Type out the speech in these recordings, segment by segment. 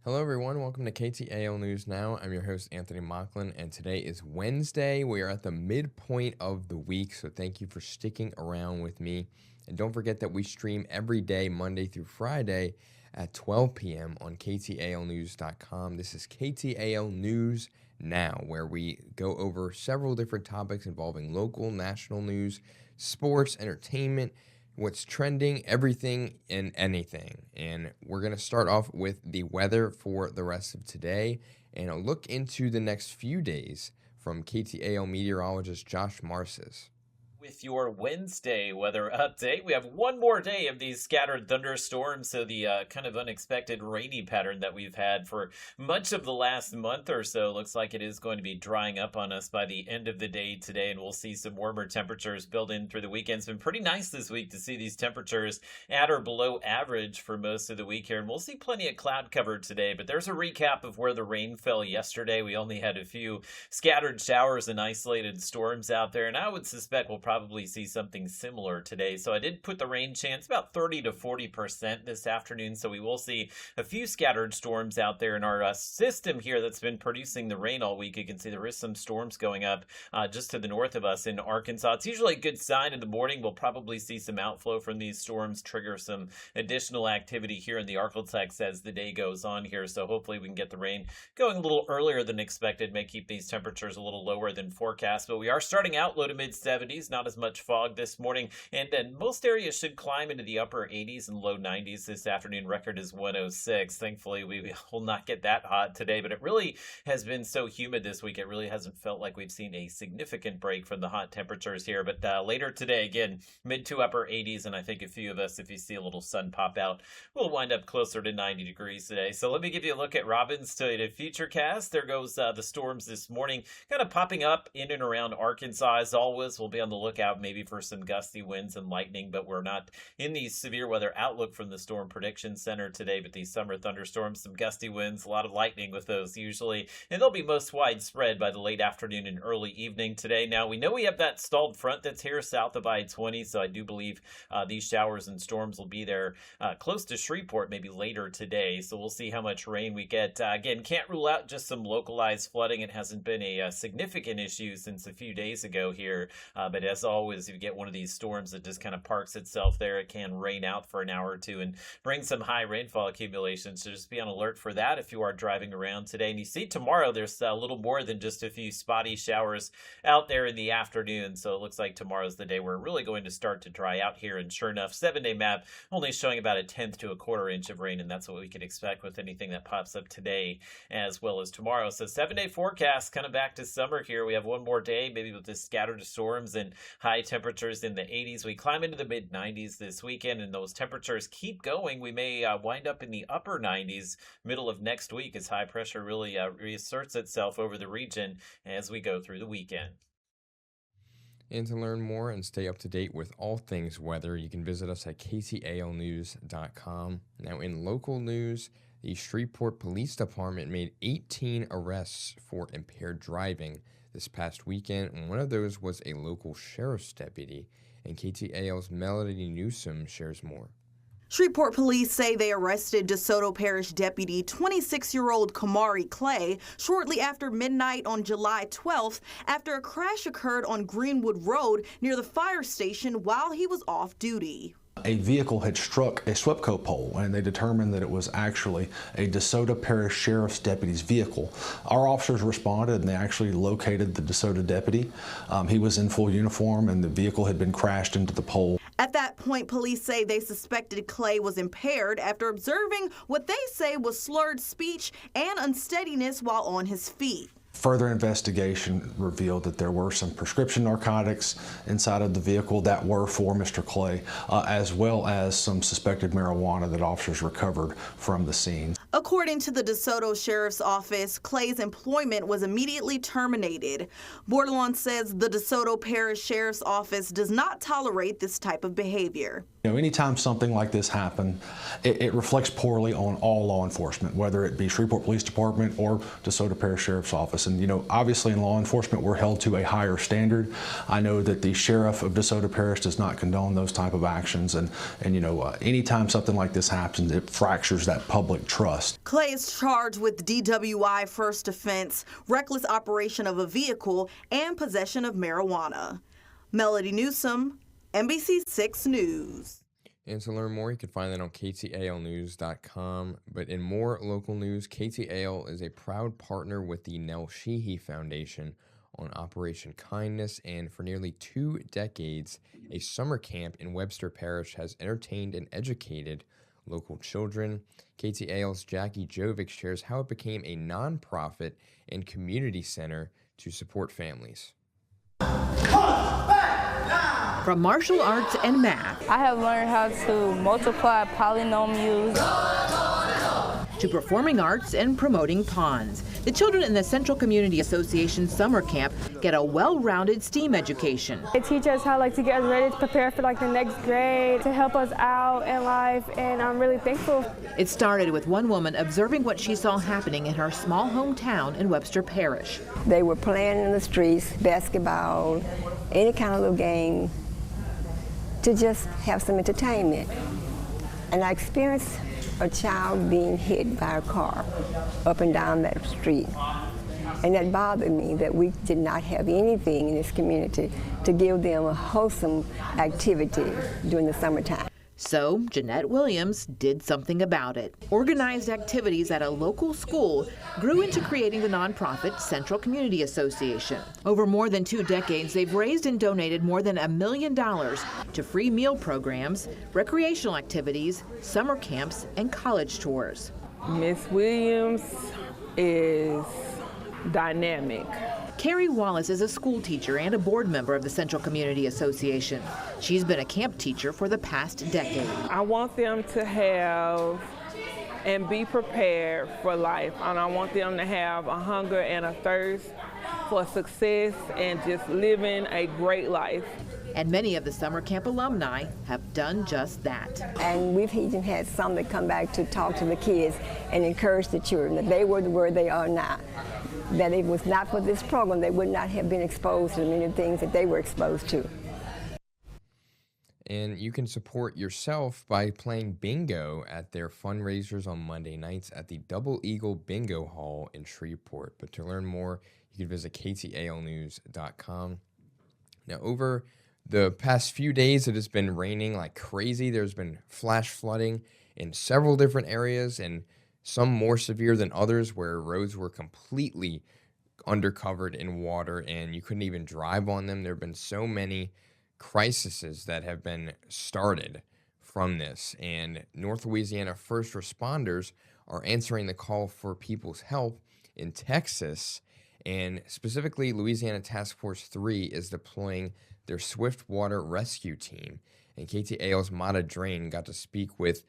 Hello, everyone. Welcome to KTAL News Now. I'm your host, Anthony Mocklin, and today is Wednesday. We are at the midpoint of the week, so thank you for sticking around with me. And don't forget that we stream every day, Monday through Friday at 12 p.m. on KTALnews.com. This is KTAL News Now, where we go over several different topics involving local, national news, sports, entertainment, what's trending, everything and anything. And we're going to start off with the weather for the rest of today and a look into the next few days from KTAL meteorologist Josh Marcis. With your Wednesday weather update, we have one more day of these scattered thunderstorms, so the kind of unexpected rainy pattern that we've had for much of the last month or so looks like it is going to be drying up on us by the end of the day today, and we'll see some warmer temperatures build in through the weekend. It's been pretty nice this week to see these temperatures at or below average for most of the week here, and we'll see plenty of cloud cover today, but there's a recap of where the rain fell yesterday. We only had a few scattered showers and isolated storms out there, and I would suspect we'll probably see something similar today. So I did put the rain chance about 30 to 40% this afternoon. So we will see a few scattered storms out there in our system here that's been producing the rain all week. You can see there is some storms going up just to the north of us in Arkansas. It's usually a good sign in the morning. We'll probably see some outflow from these storms, trigger some additional activity here in the Arklatex as the day goes on here. So hopefully we can get the rain going a little earlier than expected, may keep these temperatures a little lower than forecast. But we are starting out low to mid 70s, not as much fog this morning, and then most areas should climb into the upper 80s and low 90s this afternoon. Record is 106. Thankfully, we will not get that hot today, but it really has been so humid this week. It really hasn't felt like we've seen a significant break from the hot temperatures here. But later today, again, mid to upper 80s, and I think a few of us, if you see a little sun pop out, will wind up closer to 90 degrees today. So let me give you a look at Robin's Toyota Futurecast. There goes the storms this morning, kind of popping up in and around Arkansas. As always, we'll be on the lookout maybe for some gusty winds and lightning, but we're not in the severe weather outlook from the Storm Prediction Center today. But these summer thunderstorms, some gusty winds, a lot of lightning with those usually, and they'll be most widespread by the late afternoon and early evening today. Now, we know we have that stalled front that's here south of I-20, so I do believe these showers and storms will be there close to Shreveport maybe later today. So we'll see how much rain we get. Again, can't rule out just some localized flooding. It hasn't been a significant issue since a few days ago here, but as always, if you get one of these storms that just kind of parks itself there, it can rain out for an hour or two and bring some high rainfall accumulations. So just be on alert for that if you are driving around today. And you see tomorrow there's a little more than just a few spotty showers out there in the afternoon. So it looks like tomorrow's the day we're really going to start to dry out here. And sure enough, 7-day map only showing about a 1/10 to a 1/4 inch of rain, and that's what we could expect with anything that pops up today as well as tomorrow. So 7-day forecast, kind of back to summer here. We have one more day, maybe with this scattered storms and high temperatures in the 80s. We climb into the mid 90s this weekend, and those temperatures keep going. We may wind up in the upper 90s middle of next week as high pressure really reasserts itself over the region as we go through the weekend. And to learn more and stay up to date with all things weather, you can visit us at KTALnews.com. Now, in local news, the Shreveport Police Department made 18 arrests for impaired driving this past weekend, and one of those was a local sheriff's deputy. And KTAL's Melody Newsom shares more. Shreveport police say they arrested DeSoto Parish Deputy 26-year-old Kamari Clay shortly after midnight on July 12th after a crash occurred on Greenwood Road near the fire station while he was off duty. A vehicle had struck a SWEPCO pole, and they determined that it was actually a DeSoto Parish Sheriff's deputy's vehicle. Our officers responded, and they actually located the DeSoto deputy. He was in full uniform, and the vehicle had been crashed into the pole. At that point, police say they suspected Clay was impaired after observing what they say was slurred speech and unsteadiness while on his feet. Further investigation revealed that there were some prescription narcotics inside of the vehicle that were for Mr. Clay, as well as some suspected marijuana that officers recovered from the scene. According to the DeSoto Sheriff's Office, Clay's employment was immediately terminated. Bordelon says the DeSoto Parish Sheriff's Office does not tolerate this type of behavior. Anytime something like this happens, it reflects poorly on all law enforcement, whether it be Shreveport Police Department or DeSoto Parish Sheriff's Office. And obviously in law enforcement, we're held to a higher standard. I know that the Sheriff of DeSoto Parish does not condone those type of actions. And anytime something like this happens, it fractures that public trust. Clay is charged with DWI first offense, reckless operation of a vehicle, and possession of marijuana. Melody Newsom, NBC 6 News. And to learn more, you can find that on KTALnews.com. But in more local news, KTAL is a proud partner with the Nell Sheehy Foundation on Operation Kindness, and for nearly 2 decades, a summer camp in Webster Parish has entertained and educated local children. KTAL's Jackie Jovic shares how it became a nonprofit and community center to support families. From martial arts and math I have learned how to multiply polynomials to performing arts and promoting ponds, the children in the Central Community Association Summer Camp get a well-rounded STEAM education. They teach us how to get us ready to prepare for the next grade, to help us out in life, and I'm really thankful. It started with one woman observing what she saw happening in her small hometown in Webster Parish. They were playing in the streets, basketball, any kind of little game, to just have some entertainment. And I experienced a child being hit by a car up and down that street. And that bothered me that we did not have anything in this community to give them a wholesome activity during the summertime. So Jeanette Williams did something about it. Organized activities at a local school grew into creating the nonprofit Central Community Association. Over more than 2 decades, they've raised and donated more than $1 million to free meal programs, recreational activities, summer camps, and college tours. Miss Williams is dynamic. Carrie Wallace is a school teacher and a board member of the Central Community Association. She's been a camp teacher for the past decade. I want them to have and be prepared for life, and I want them to have a hunger and a thirst for success and just living a great life. And many of the summer camp alumni have done just that. And we've even had some that come back to talk to the kids and encourage the children that they were where they are now. That if it was not for this program, they would not have been exposed to many things that they were exposed to. And you can support yourself by playing bingo at their fundraisers on Monday nights at the Double Eagle Bingo Hall in Shreveport. But to learn more, you can visit KTALnews.com. Now, over the past few days, it has been raining like crazy. There's been flash flooding in several different areas, and some more severe than others, where roads were completely undercovered in water and you couldn't even drive on them. There have been so many crises that have been started from this, and North Louisiana first responders are answering the call for people's help in Texas, and specifically Louisiana Task Force 3 is deploying their Swift Water Rescue Team, and KTAL's Mata Drain got to speak with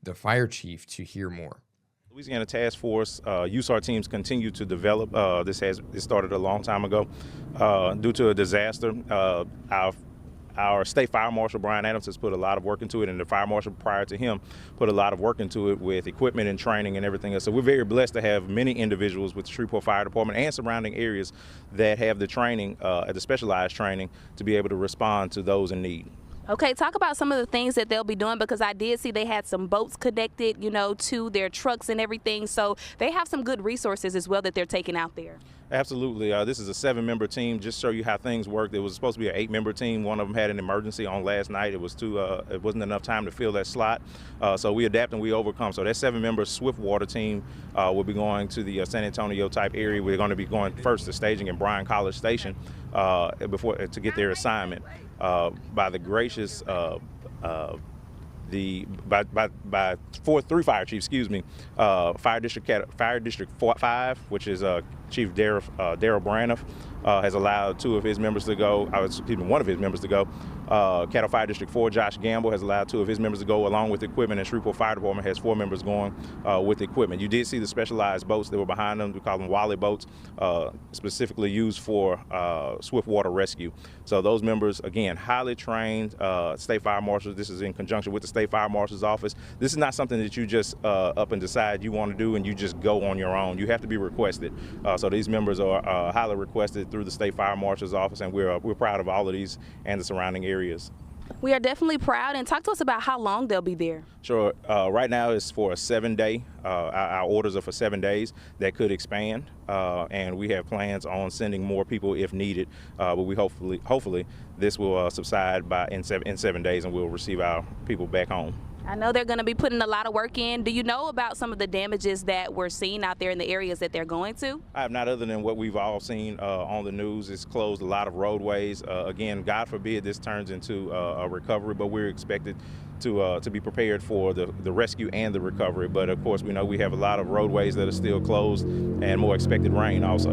the fire chief to hear more. Louisiana Task Force USAR teams continue to develop. This started a long time ago. Due to a disaster, our state fire marshal, Brian Adams, has put a lot of work into it, and the fire marshal prior to him put a lot of work into it with equipment and training and everything else. So we're very blessed to have many individuals with the Shreveport Fire Department and surrounding areas that have the training, the specialized training, to be able to respond to those in need. Okay, talk about some of the things that they'll be doing, because I did see they had some boats connected, to their trucks and everything. So they have some good resources as well that they're taking out there. Absolutely. This is a 7-member team. Just show you how things work. It was supposed to be an 8-member team. One of them had an emergency on last night. It wasn't enough time to fill that slot. So we adapt and we overcome. So that 7-member Swift Water team will be going to the San Antonio type area. We're going to be going first to staging in Bryan College Station to get their assignment. By the gracious by 3 fire chiefs, Fire District 5, which is Chief Darryl Braniff has allowed two of his members to go. One of his members to go. Cattle Fire District 4, Josh Gamble, has allowed two of his members to go along with equipment, and Shreveport Fire Department has 4 members going with equipment. You did see the specialized boats that were behind them. We call them Wally boats, specifically used for swiftwater rescue. So those members, again, highly trained state fire marshals. This is in conjunction with the state fire marshal's office. This is not something that you just up and decide you want to do and you just go on your own. You have to be requested. So these members are highly requested through the state fire marshal's office, and we're proud of all of these and the surrounding areas. We are definitely proud. And talk to us about how long they'll be there. Sure. Right now it's for a 7-day. Our orders are for 7 days. That could expand, and we have plans on sending more people if needed. But we hopefully this will subside in 7 days, and we'll receive our people back home. I know they're going to be putting a lot of work in. Do you know about some of the damages that we're seeing out there in the areas that they're going to? I have not, other than what we've all seen on the news. It's closed a lot of roadways. Again, God forbid this turns into a recovery, but we're expected to be prepared for the rescue and the recovery. But of course, we know we have a lot of roadways that are still closed and more expected rain also.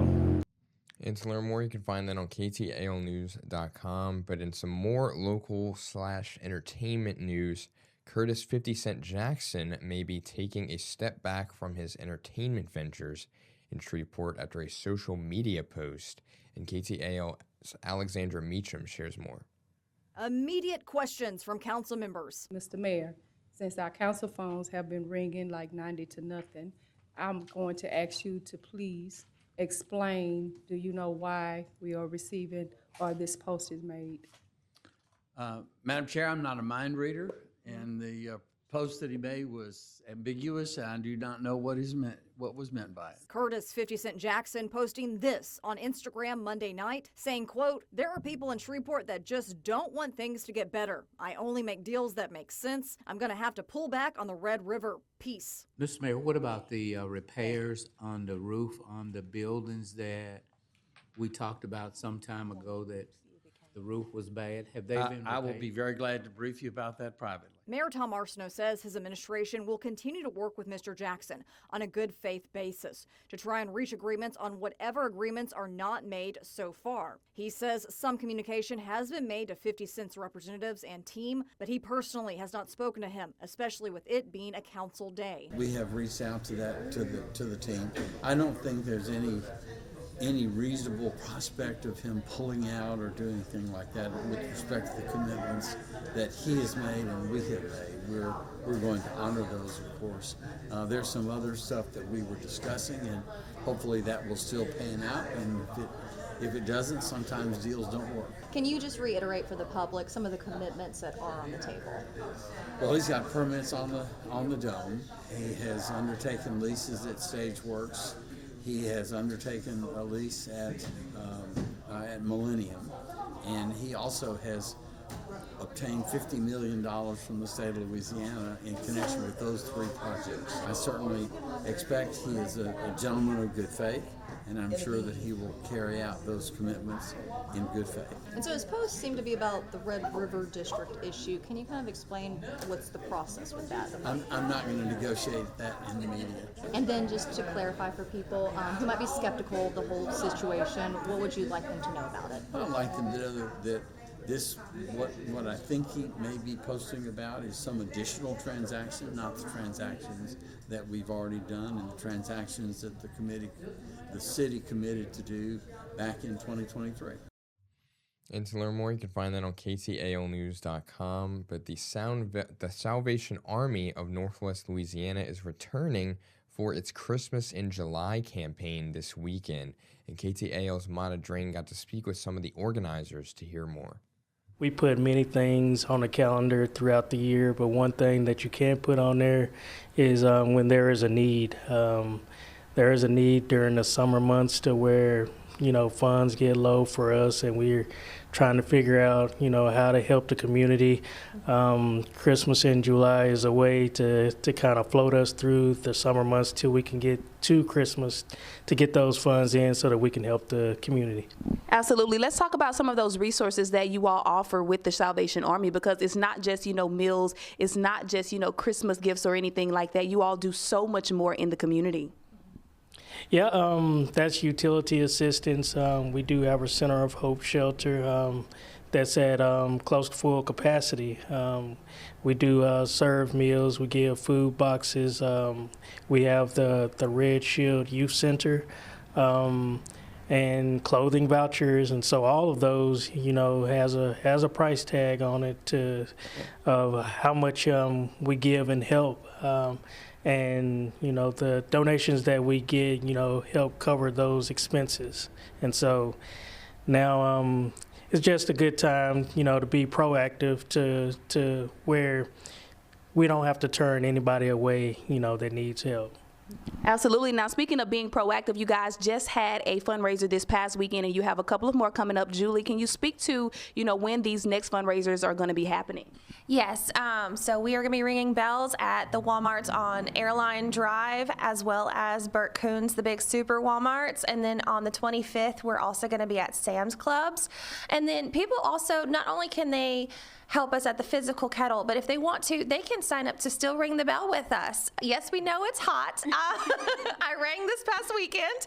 And to learn more, you can find that on KTALnews.com. But in some more local/entertainment news, Curtis 50 Cent Jackson may be taking a step back from his entertainment ventures in Shreveport after a social media post. And KTAL's Alexandra Meacham shares more. Immediate questions from council members. Mr. Mayor, since our council phones have been ringing like 90 to nothing, I'm going to ask you to please explain, do you know why we are receiving or this post is made? Madam Chair, I'm not a mind reader, and the post that he made was ambiguous. I do not know what was meant by it. Curtis 50 Cent Jackson posting this on Instagram Monday night, saying, quote, "There are people in Shreveport that just don't want things to get better. I only make deals that make sense. I'm going to have to pull back on the Red River. Peace." Mr. Mayor, what about the repairs on the roof on the buildings that we talked about some time ago that the roof was bad? Have they been repaired? I will be very glad to brief you about that privately. Mayor Tom Arsenault says his administration will continue to work with Mr. Jackson on a good faith basis to try and reach agreements on whatever agreements are not made so far. He says some communication has been made to 50 Cent's representatives and team, but he personally has not spoken to him, especially with it being a council day. We have reached out to the team. I don't think there's any reasonable prospect of him pulling out or doing anything like that with respect to the commitments that he has made and we have made. We're going to honor those, of course. There's some other stuff that we were discussing, and hopefully that will still pan out. And if it doesn't, sometimes deals don't work. Can you just reiterate for the public some of the commitments that are on the table? Well, he's got permits on the dome. He has undertaken leases at Stageworks. He has undertaken a lease at Millennium, and he also has obtained $50 million from the state of Louisiana in connection with those 3 projects. I certainly expect he is a gentleman of good faith, and I'm sure that he will carry out those commitments in good faith. And so his posts seem to be about the Red River District issue. Can you kind of explain what's the process with that? I'm not going to negotiate that in the media. And then just to clarify for people who might be skeptical of the whole situation, what would you like them to know about it? I'd like them to know that what I think he may be posting about is some additional transaction, not the transactions that we've already done and the transactions that the city committed to do back in 2023. And to learn more, you can find that on KTALnews.com. But the Salvation Army of Northwest Louisiana is returning for its Christmas in July campaign this weekend. And KTAL's Mata Drain got to speak with some of the organizers to hear more. We put many things on the calendar throughout the year, but one thing that you can't put on there is when there is a need. There is a need during the summer months to where, funds get low for us, and we're trying to figure out, how to help the community. Christmas in July is a way to kind of float us through the summer months till we can get to Christmas to get those funds in so that we can help the community. Absolutely. Let's talk about some of those resources that you all offer with the Salvation Army, because it's not just, meals, it's not just, Christmas gifts or anything like that. You all do so much more in the community. Yeah, that's utility assistance. We do have a Center of Hope shelter that's at close to full capacity. We do serve meals. We give food boxes. We have the Red Shield Youth Center and clothing vouchers, and so all of those, has a price tag on it of how much we give and help. And the donations that we get help cover those expenses, and so now it's just a good time to be proactive to where we don't have to turn anybody away that needs help. Absolutely. Now, speaking of being proactive, you guys just had a fundraiser this past weekend, and you have a couple of more coming up. Julie, can you speak to when these next fundraisers are going to be happening? Yes, so we are going to be ringing bells at the Walmarts on Airline Drive, as well as Burt Coon's, the big super Walmarts. And then on the 25th, we're also going to be at Sam's Clubs. And then people also, not only can they help us at the physical kettle, but if they want to, they can sign up to still ring the bell with us. Yes, we know it's hot. I rang this past weekend.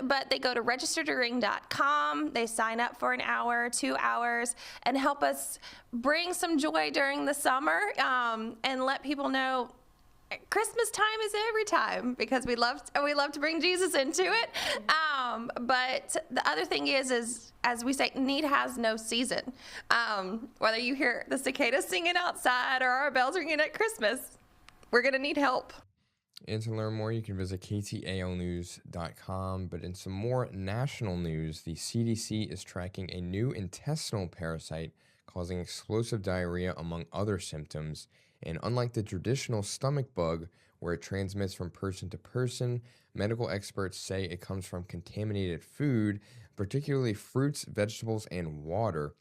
But they go to registertoring.com. They sign up for an hour, 2 hours, and help us bring some joy during the summer, and let people know Christmas time is every time, because we love to bring Jesus into it. But the other thing is as we say, need has no season. Whether you hear the cicadas singing outside or our bells ringing at Christmas, we're going to need help. And to learn more, you can visit KTALnews.com. But in some more national news, the CDC is tracking a new intestinal parasite causing explosive diarrhea among other symptoms. And unlike the traditional stomach bug, where it transmits from person to person, medical experts say it comes from contaminated food, particularly fruits, vegetables, and water.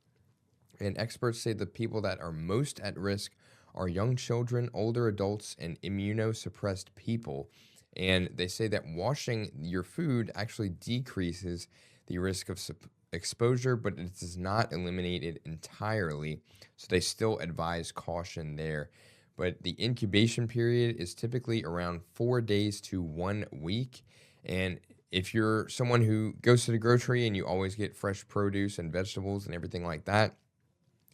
And experts say the people that are most at risk are young children, older adults, and immunosuppressed people. And they say that washing your food actually decreases the risk of exposure, but it does not eliminate it entirely. So they still advise caution there. But the incubation period is typically around 4 days to 1 week. And if you're someone who goes to the grocery and you always get fresh produce and vegetables and everything like that,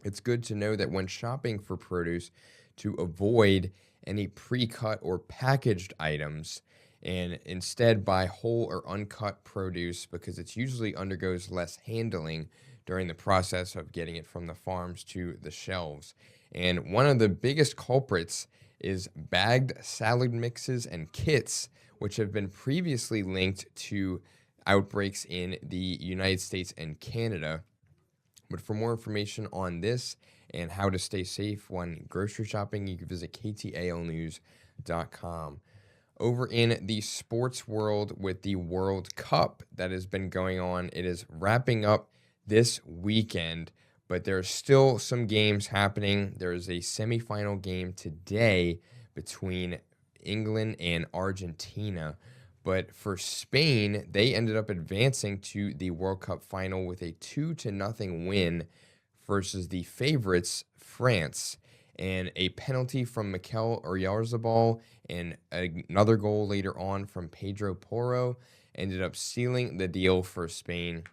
it's good to know that when shopping for produce to avoid any pre-cut or packaged items and instead buy whole or uncut produce, because it usually undergoes less handling during the process of getting it from the farms to the shelves. And one of the biggest culprits is bagged salad mixes and kits, which have been previously linked to outbreaks in the United States and Canada. But for more information on this and how to stay safe when grocery shopping, you can visit KTALnews.com. Over in the sports world with the World Cup that has been going on, it is wrapping up this weekend, but there's still some games happening. There is a semifinal game today between England and Argentina. But for Spain, they ended up advancing to the World Cup final with a 2-0 win versus the favorites, France. And a penalty from Mikel Oyarzabal and another goal later on from Pedro Porro ended up sealing the deal for Spain,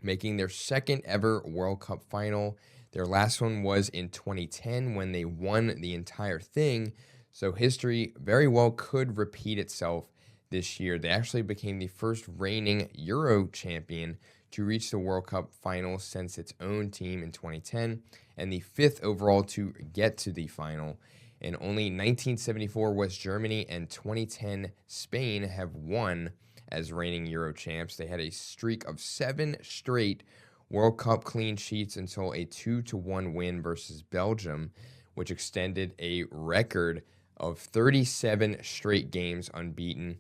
making their second ever World Cup final. Their last one was in 2010 when they won the entire thing. So history very well could repeat itself this year. They actually became the first reigning Euro champion to reach the World Cup final since its own team in 2010, and the fifth overall to get to the final. And only 1974 West Germany and 2010 Spain have won as reigning Euro champs. They had a streak of 7 straight World Cup clean sheets until a 2-1 win versus Belgium, which extended a record of 37 straight games unbeaten,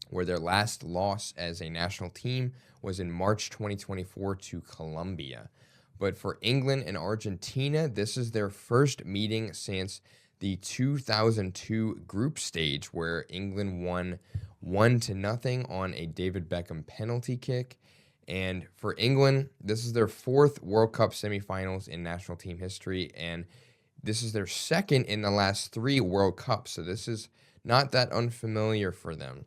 where their last loss as a national team was in March 2024 to Colombia. But for England and Argentina, this is their first meeting since the 2002 group stage, where England won 1-0 on a David Beckham penalty kick. And for England, this is their 4th World Cup semifinals in national team history, and this is their second in the last 3 World Cups, so this is not that unfamiliar for them.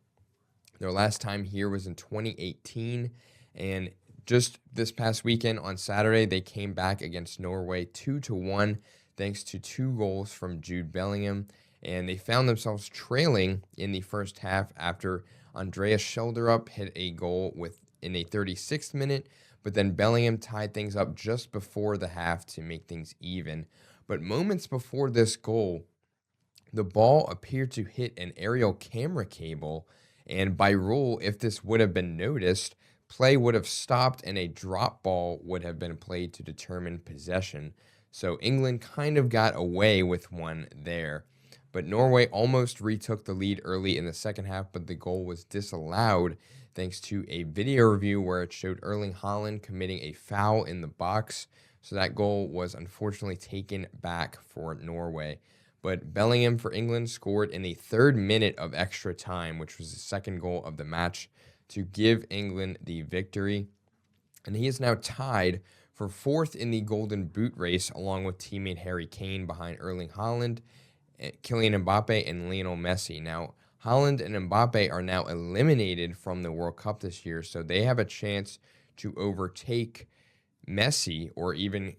Their last time here was in 2018, and just this past weekend on Saturday, they came back against Norway 2-1 thanks to 2 goals from Jude Bellingham, and they found themselves trailing in the first half after Andreas Schelderup hit a goal in a 36th minute, but then Bellingham tied things up just before the half to make things even. But moments before this goal, the ball appeared to hit an aerial camera cable, and by rule, if this would have been noticed, play would have stopped and a drop ball would have been played to determine possession. So England kind of got away with one there. But Norway almost retook the lead early in the second half, but the goal was disallowed thanks to a video review where it showed Erling Haaland committing a foul in the box. So that goal was unfortunately taken back for Norway. But Bellingham for England scored in the 3rd minute of extra time, which was the second goal of the match, to give England the victory. And he is now tied for 4th in the Golden Boot race, along with teammate Harry Kane behind Erling Haaland, Kylian Mbappe, and Lionel Messi. Now, Haaland and Mbappe are now eliminated from the World Cup this year, so they have a chance to overtake Messi or even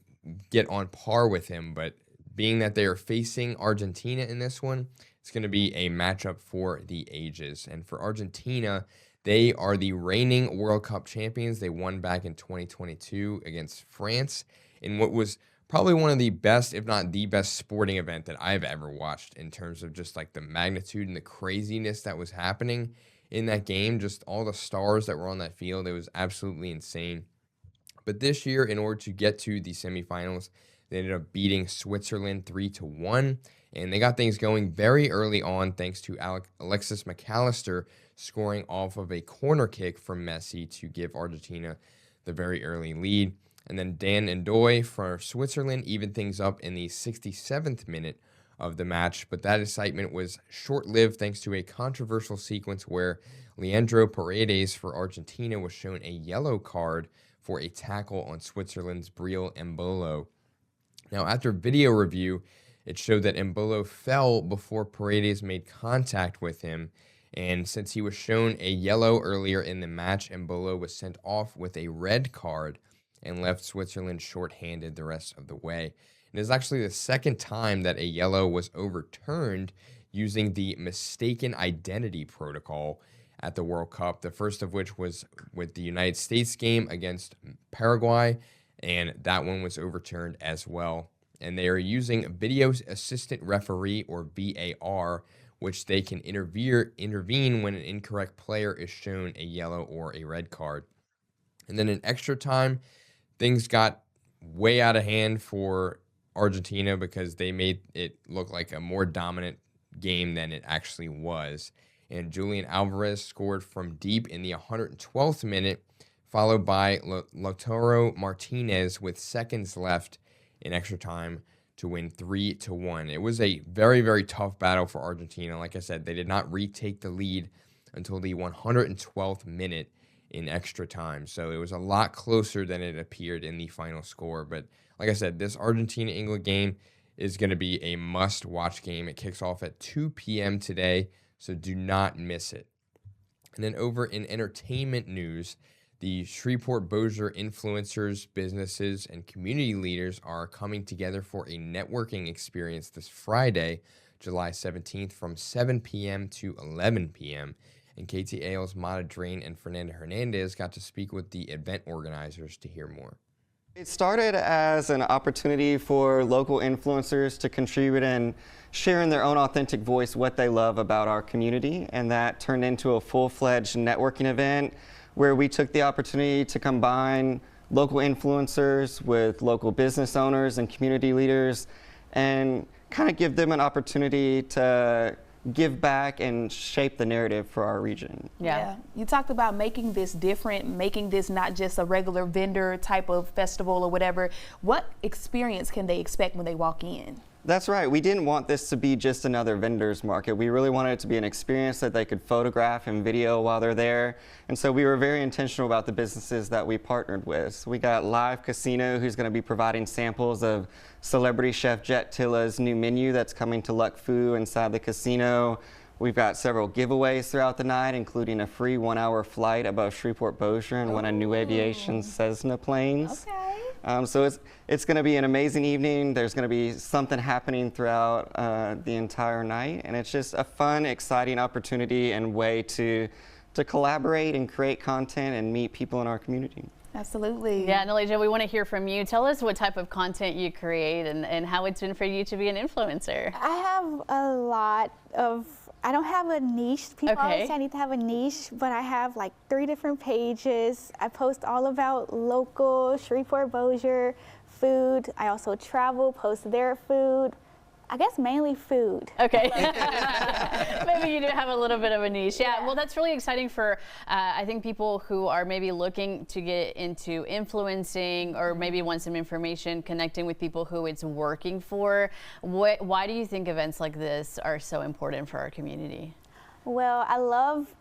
get on par with him. But being that they are facing Argentina in this one, it's going to be a matchup for the ages. And for Argentina, they are the reigning World Cup champions. They won back in 2022 against France in what was probably one of the best, if not the best, sporting event that I've ever watched in terms of just like the magnitude and the craziness that was happening in that game. Just all the stars that were on that field. It was absolutely insane. But this year, in order to get to the semifinals, they ended up beating Switzerland 3-1, and they got things going very early on thanks to Alexis McAllister scoring off of a corner kick from Messi to give Argentina the very early lead. And then Dan Ndoye for Switzerland evened things up in the 67th minute of the match, but that excitement was short-lived thanks to a controversial sequence where Leandro Paredes for Argentina was shown a yellow card for a tackle on Switzerland's Breel Embolo. Now, after video review, it showed that Embolo fell before Paredes made contact with him, and since he was shown a yellow earlier in the match, Embolo was sent off with a red card and left Switzerland shorthanded the rest of the way. It is actually the second time that a yellow was overturned using the mistaken identity protocol at the World Cup, the first of which was with the United States game against Paraguay, and that one was overturned as well. And they are using video assistant referee, or VAR, which they can intervene when an incorrect player is shown a yellow or a red card. And then in extra time, things got way out of hand for Argentina because they made it look like a more dominant game than it actually was. And Julian Alvarez scored from deep in the 112th minute, followed by Lautaro Martinez with seconds left in extra time to win 3-1. It was a very, very tough battle for Argentina. Like I said, they did not retake the lead until the 112th minute in extra time. So it was a lot closer than it appeared in the final score. But like I said, this Argentina-England game is going to be a must-watch game. It kicks off at 2 p.m. today, so do not miss it. And then over in entertainment news, the Shreveport-Bossier influencers, businesses, and community leaders are coming together for a networking experience this Friday, July 17th from 7 p.m. to 11 p.m. And KTAL's Mata Drain and Fernanda Hernandez got to speak with the event organizers to hear more. It started as an opportunity for local influencers to contribute and share in their own authentic voice what they love about our community, and that turned into a full-fledged networking event where we took the opportunity to combine local influencers with local business owners and community leaders and kind of give them an opportunity to give back and shape the narrative for our region. Yeah. You talked about making this different, making this not just a regular vendor type of festival or whatever. What experience can they expect when they walk in? That's right. We didn't want this to be just another vendor's market. We really wanted it to be an experience that they could photograph and video while they're there. And so we were very intentional about the businesses that we partnered with. So we got Live Casino, who's going to be providing samples of celebrity chef Jet Tilla's new menu that's coming to Luck Fu inside the casino. We've got several giveaways throughout the night, including a free 1-hour flight above Shreveport-Bossier and one of New Aviation's Cessna planes. Okay. So it's going to be an amazing evening. There's going to be something happening throughout the entire night, and it's just a fun, exciting opportunity and way to collaborate and create content and meet people in our community. Absolutely. Yeah, and Elijah, we want to hear from you. Tell us what type of content you create and how it's been for you to be an influencer. I have a lot of, I don't have a niche. People always say I need to have a niche, but I have like 3 different pages. I post all about local Shreveport-Bossier food. I also travel, post their food. I guess mainly food. Okay. Maybe you do have a little bit of a niche. Yeah, well, that's really exciting for, I think, people who are maybe looking to get into influencing or maybe want some information connecting with people who it's working for. Why do you think events like this are so important for our community? Well, I love,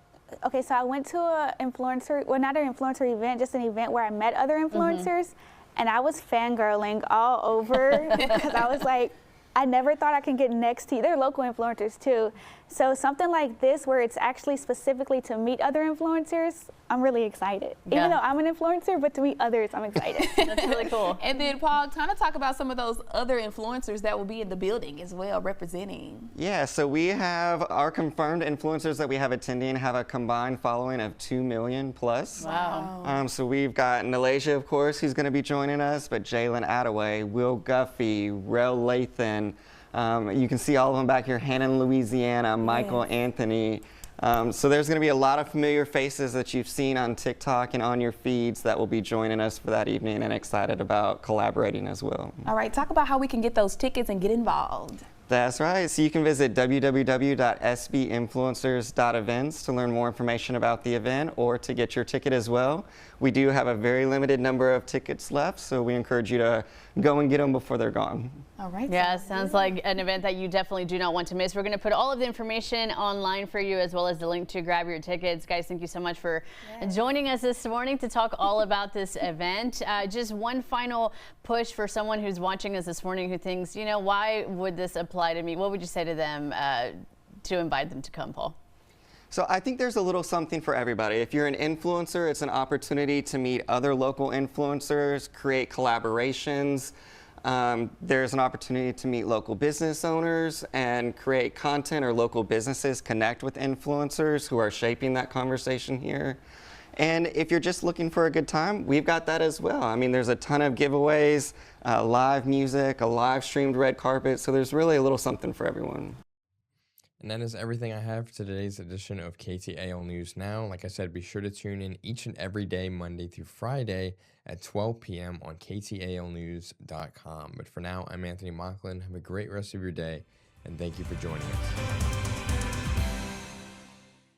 so I went to an influencer, well, not an influencer event, just an event where I met other influencers, and I was fangirling all over because I was like, I never thought I could get next to you. They're local influencers too. So something like this where it's actually specifically to meet other influencers, I'm really excited. Yeah. Even though I'm an influencer, but to meet others, I'm excited. That's really cool. And then Paul, kind of talk about some of those other influencers that will be in the building as well, representing. Yeah, so we have our confirmed influencers that we have attending have a combined following of 2 million plus. Wow. So we've got Nalasia, of course, who's going to be joining us, but Jalen Attaway, Will Guffey, Rel Lathan. You can see all of them back here, Hannah, Louisiana, Michael Anthony. So there's going to be a lot of familiar faces that you've seen on TikTok and on your feeds that will be joining us for that evening, and excited about collaborating as well. All right, talk about how we can get those tickets and get involved. That's right. So you can visit www.sbinfluencers.events to learn more information about the event or to get your ticket as well. We do have a very limited number of tickets left, so we encourage you to go and get them before they're gone. All right. Yeah, sounds like an event that you definitely do not want to miss. We're going to put all of the information online for you, as well as the link to grab your tickets. Guys, thank you so much for joining us this morning to talk all about this event. Just one final push for someone who's watching us this morning who thinks, you know, why would this apply to me? What would you say to them to invite them to come, Paul? So I think there's a little something for everybody. If you're an influencer, it's an opportunity to meet other local influencers, create collaborations. There's an opportunity to meet local business owners and create content, or local businesses connect with influencers who are shaping that conversation here. And if you're just looking for a good time, we've got that as well. I mean, there's a ton of giveaways, live music, a live streamed red carpet, so there's really a little something for everyone. And that is everything I have for today's edition of KTAL News Now. Like I said, be sure to tune in each and every day, Monday through Friday at 12 p.m. on KTALnews.com. But for now, I'm Anthony Mocklin. Have a great rest of your day, and thank you for joining us.